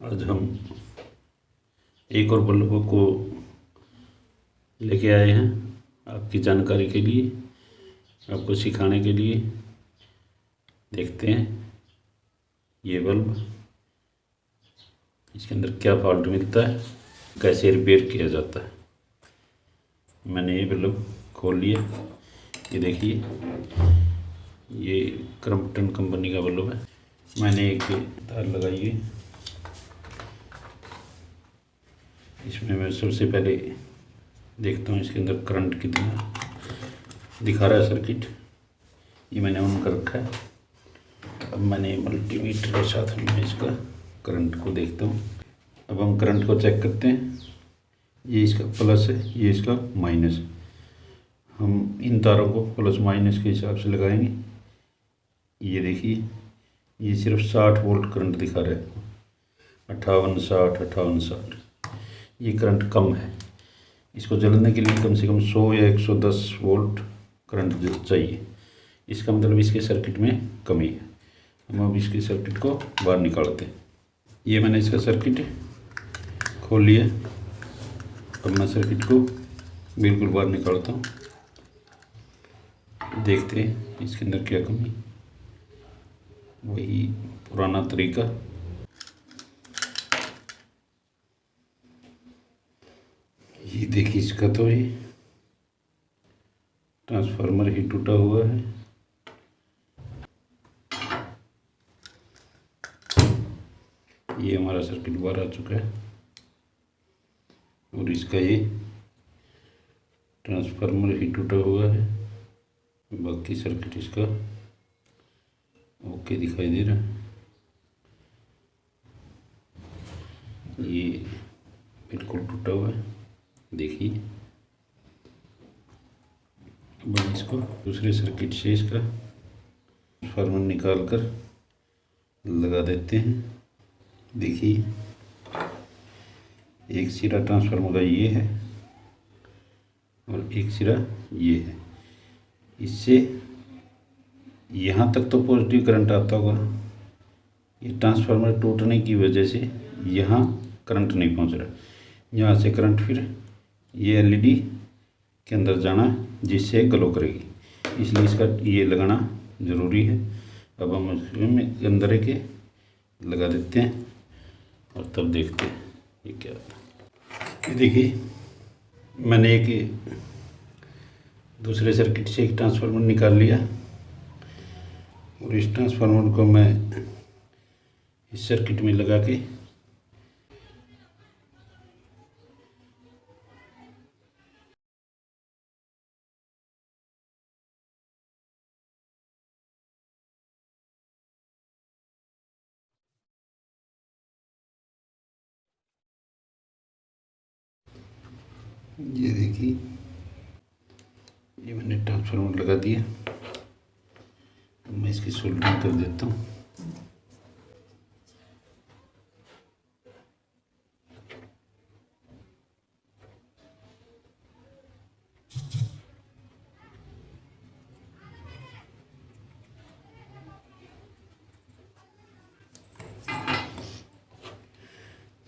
आज हम एक और बल्ब को लेके आए हैं आपकी जानकारी के लिए, आपको सिखाने के लिए। देखते हैं ये बल्ब, इसके अंदर क्या फॉल्ट मिलता है, कैसे रिपेयर किया जाता है। मैंने ये बल्ब खोल लिया। ये देखिए, ये क्रम्पटन कंपनी का बल्ब है। मैंने एक तार लगाई है। इसमें मैं सबसे पहले देखता हूँ इसके अंदर करंट कितना दिखा रहा है। सर्किट ये मैंने ऑन कर रखा है। अब मैंने मल्टीमीटर के साथ मैं इसका करंट को देखता हूँ। अब हम करंट को चेक करते हैं। ये इसका प्लस है, ये इसका माइनस है। हम इन तारों को प्लस माइनस के हिसाब से लगाएंगे। ये देखिए, ये सिर्फ 60 वोल्ट करंट दिखा रहा है। 58, 60, 58, 60। ये करंट कम है। इसको जलने के लिए कम से कम 100 या 110 वोल्ट करंट चाहिए। इसका मतलब इसके सर्किट में कमी है। हम अब इसके सर्किट को बाहर निकालते हैं। ये मैंने इसका सर्किट खोल लिया। अब मैं सर्किट को बिल्कुल बाहर निकालता हूँ। देखते हैं इसके अंदर क्या कमी। वही पुराना तरीका। ये देखिए, इसका तो ये ट्रांसफार्मर ही टूटा हुआ है। ये हमारा सर्किट बाहर आ चुका है और इसका ये ट्रांसफार्मर ही टूटा हुआ है। बाकी सर्किट इसका ओके दिखाई दे रहा है। ये बिल्कुल टूटा हुआ है, देखिए। अब हम इसको दूसरे सर्किट से इसका ट्रांसफार्मर निकाल कर लगा देते हैं। देखिए, एक सिरा ट्रांसफार्मर का ये है और एक सिरा ये है। इससे यहाँ तक तो पॉजिटिव करंट आता होगा। ये ट्रांसफार्मर टूटने की वजह से यहाँ करंट नहीं पहुँच रहा। यहाँ से करंट फिर ये एलईडी के अंदर जाना, जिससे ग्लो करेगी। इसलिए इसका ये लगाना ज़रूरी है। अब हम इसमें अंदर के लगा देते हैं और तब देखते हैं ये क्या होता है। देखिए, मैंने एक दूसरे सर्किट से एक ट्रांसफार्मर निकाल लिया और इस ट्रांसफार्मर को मैं इस सर्किट में लगा के ये देखिए, ये मैंने ट्रांसफार्मर लगा दिया। मैं इसकी सोल्डरिंग कर देता हूँ।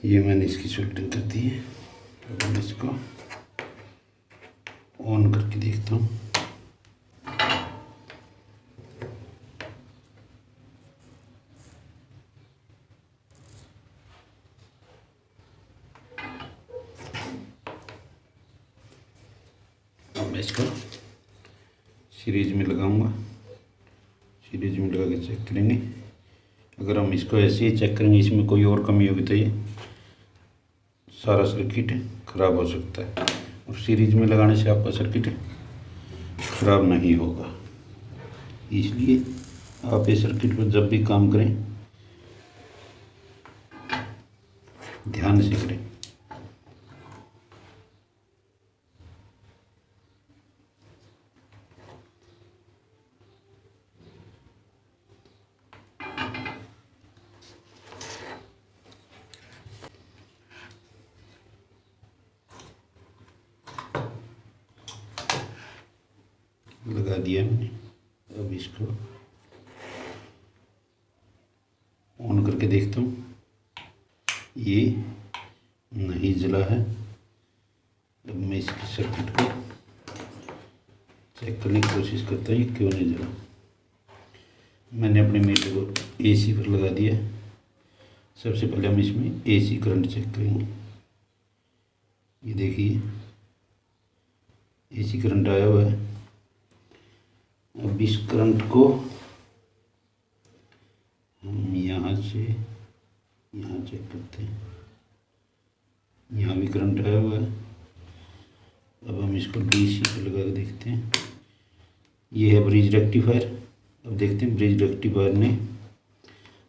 ये मैंने इसकी सोल्डरिंग कर दी है। अब मैं इसको ऑन करके देखता हूँ। अब मैं इसको सीरीज में लगाऊंगा। सीरीज में लगा के चेक करेंगे। अगर हम इसको ऐसे ही चेक करेंगे, इसमें कोई और कमी होगी तो ये सारा सर्किट खराब हो सकता है। और सीरीज में लगाने से आपका सर्किट खराब नहीं होगा। इसलिए आप इस सर्किट पर जब भी काम करें ध्यान से करें। लगा दिया मैंने। अब इसको ऑन करके देखता हूँ। ये नहीं जला है। अब मैं इसकी सर्किट को चेक करने की कोशिश करता हूँ क्यों नहीं जला। मैंने अपने मीटर को एसी पर लगा दिया। सबसे पहले हम इसमें एसी करंट चेक करेंगे। ये देखिए एसी करंट आया हुआ है। अब इस करंट को हम यहाँ से यहाँ चेक करते हैं। यहाँ भी करंट आया हुआ है। अब हम इसको डीसी पे लगा के देखते हैं। ये है ब्रिज रेक्टिफायर। अब देखते हैं ब्रिज रेक्टिफायर ने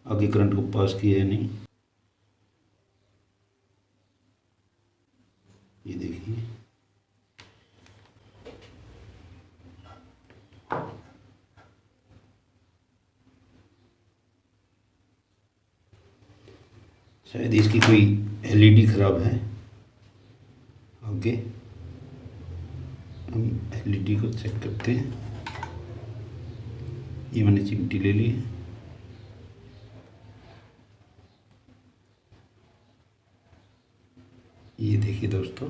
आगे करंट को पास किया है नहीं। ये देखिए शायद इसकी कोई एलईडी खराब है। आगे हम एलईडी को चेक करते हैं। ये मैंने चिमटी ले ली है। ये देखिए दोस्तों,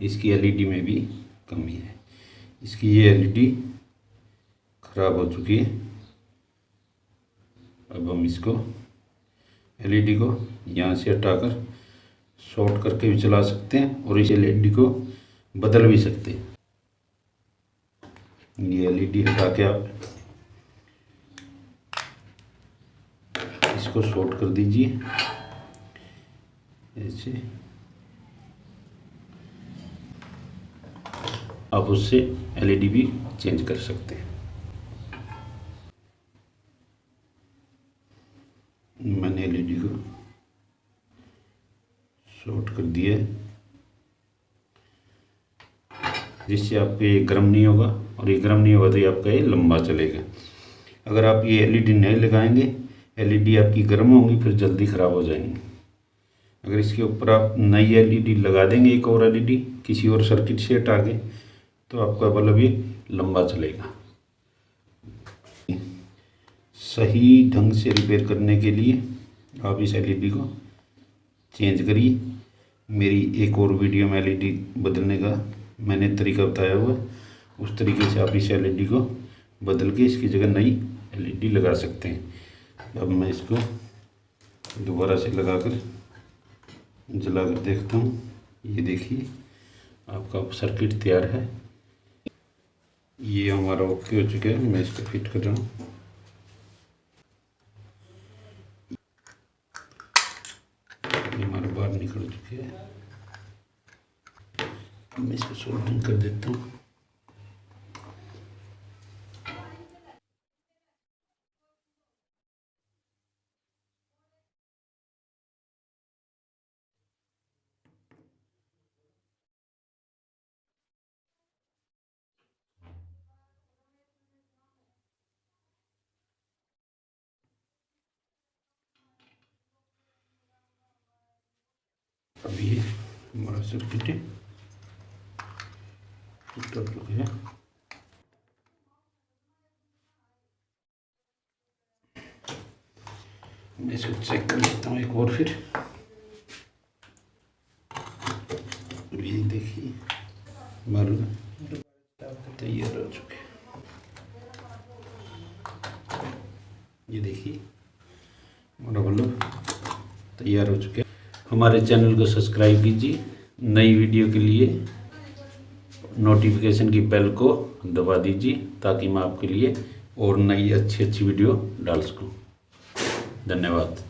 इसकी एलईडी में भी कमी है। इसकी ये एलईडी खराब हो चुकी है। अब हम इसको एलईडी को यहाँ से हटाकर शॉर्ट करके भी चला सकते हैं और इस एलईडी को बदल भी सकते हैं। ये एलईडी हटा के आप इसको शॉर्ट कर दीजिए ऐसे। आप उससे एलईडी भी चेंज कर सकते हैं। मैंने एलईडी को शॉर्ट कर दिया है, जिससे आपका ये गर्म नहीं होगा, और ये गर्म नहीं होगा तो ये आपका ये लंबा चलेगा। अगर आप ये एलईडी नहीं लगाएंगे, एलईडी आपकी गर्म होंगी फिर जल्दी ख़राब हो जाएंगी। अगर इसके ऊपर आप नई एलईडी लगा देंगे, एक और एलईडी किसी और सर्किट से हटा के, तो आपका बल्ब ये लंबा चलेगा। सही ढंग से रिपेयर करने के लिए आप इस एलईडी को चेंज करिए। मेरी एक और वीडियो में एलईडी बदलने का मैंने तरीका बताया हुआ है। उस तरीके से आप इस एलईडी को बदल के इसकी जगह नई एलईडी लगा सकते हैं। अब मैं इसको दोबारा से लगाकर जला कर देखता हूँ। ये देखिए आपका सर्किट तैयार है। ये हमारा ओके हो चुका है। मैं इसको फिट कर रहा हूँ। हमारे बाहर निकल चुके हैं। मैं इसको सोल्डरिंग कर देता हूँ। अब ये हमारा सर्किट है फिट हो चुका है। मैं इसको चेक कर लेता हूँ एक और फिर। ये देखिए बल्ब तैयार हो चुके। ये देखिए हमारा बल्ब तैयार हो चुके। हमारे चैनल को सब्सक्राइब कीजिए। नई वीडियो के लिए नोटिफिकेशन की बेल को दबा दीजिए, ताकि मैं आपके लिए और नई अच्छी वीडियो डाल सकूं। धन्यवाद।